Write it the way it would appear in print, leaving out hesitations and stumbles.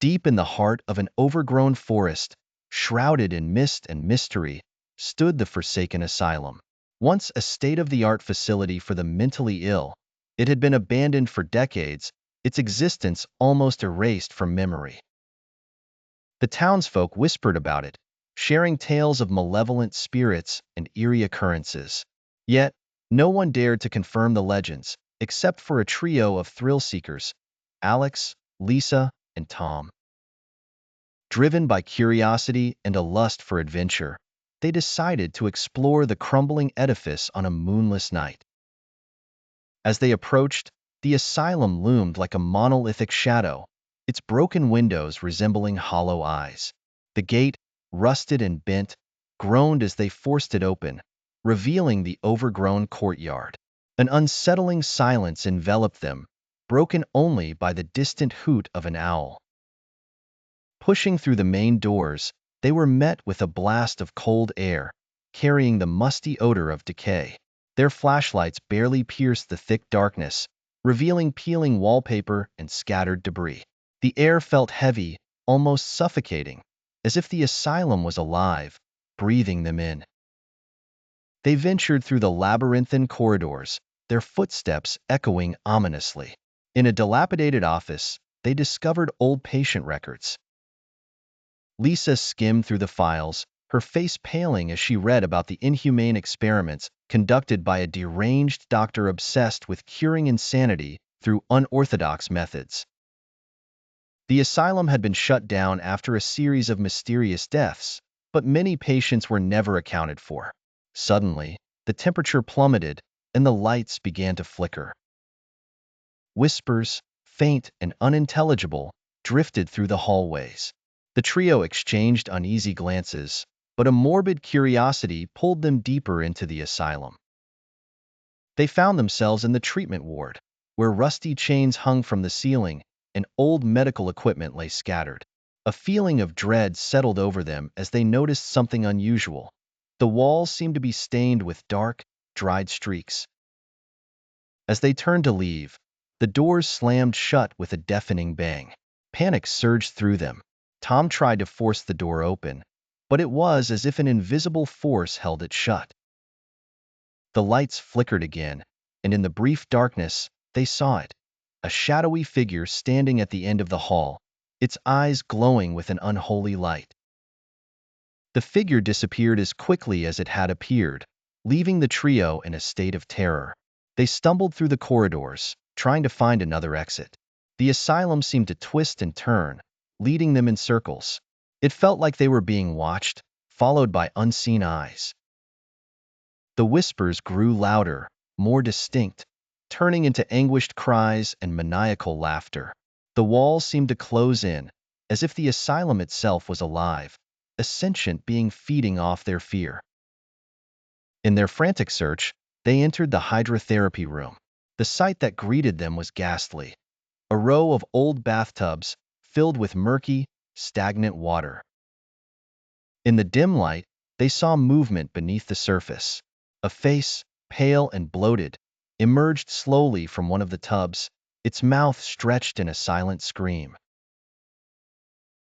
Deep in the heart of an overgrown forest, shrouded in mist and mystery, stood the forsaken asylum. Once a state-of-the-art facility for the mentally ill, it had been abandoned for decades, its existence almost erased from memory. The townsfolk whispered about it, sharing tales of malevolent spirits and eerie occurrences. Yet, no one dared to confirm the legends, except for a trio of thrill-seekers, Alex, Lisa, and Tom. Driven by curiosity and a lust for adventure, they decided to explore the crumbling edifice on a moonless night. As they approached, the asylum loomed like a monolithic shadow, its broken windows resembling hollow eyes. The gate, rusted and bent, groaned as they forced it open, revealing the overgrown courtyard. An unsettling silence enveloped them, broken only by the distant hoot of an owl. Pushing through the main doors, they were met with a blast of cold air, carrying the musty odor of decay. Their flashlights barely pierced the thick darkness, revealing peeling wallpaper and scattered debris. The air felt heavy, almost suffocating, as if the asylum was alive, breathing them in. They ventured through the labyrinthine corridors, their footsteps echoing ominously. In a dilapidated office, they discovered old patient records. Lisa skimmed through the files, her face paling as she read about the inhumane experiments conducted by a deranged doctor obsessed with curing insanity through unorthodox methods. The asylum had been shut down after a series of mysterious deaths, but many patients were never accounted for. Suddenly, the temperature plummeted and the lights began to flicker. Whispers, faint and unintelligible, drifted through the hallways. The trio exchanged uneasy glances, but a morbid curiosity pulled them deeper into the asylum. They found themselves in the treatment ward, where rusty chains hung from the ceiling and old medical equipment lay scattered. A feeling of dread settled over them as they noticed something unusual. The walls seemed to be stained with dark, dried streaks. As they turned to leave, the doors slammed shut with a deafening bang. Panic surged through them. Tom tried to force the door open, but it was as if an invisible force held it shut. The lights flickered again, and in the brief darkness, they saw it, a shadowy figure standing at the end of the hall, its eyes glowing with an unholy light. The figure disappeared as quickly as it had appeared, leaving the trio in a state of terror. They stumbled through the corridors, trying to find another exit. The asylum seemed to twist and turn, leading them in circles. It felt like they were being watched, followed by unseen eyes. The whispers grew louder, more distinct, turning into anguished cries and maniacal laughter. The walls seemed to close in, as if the asylum itself was alive, a sentient being feeding off their fear. In their frantic search, they entered the hydrotherapy room. The sight that greeted them was ghastly. A row of old bathtubs, filled with murky, stagnant water. In the dim light, they saw movement beneath the surface. A face, pale and bloated, emerged slowly from one of the tubs, its mouth stretched in a silent scream.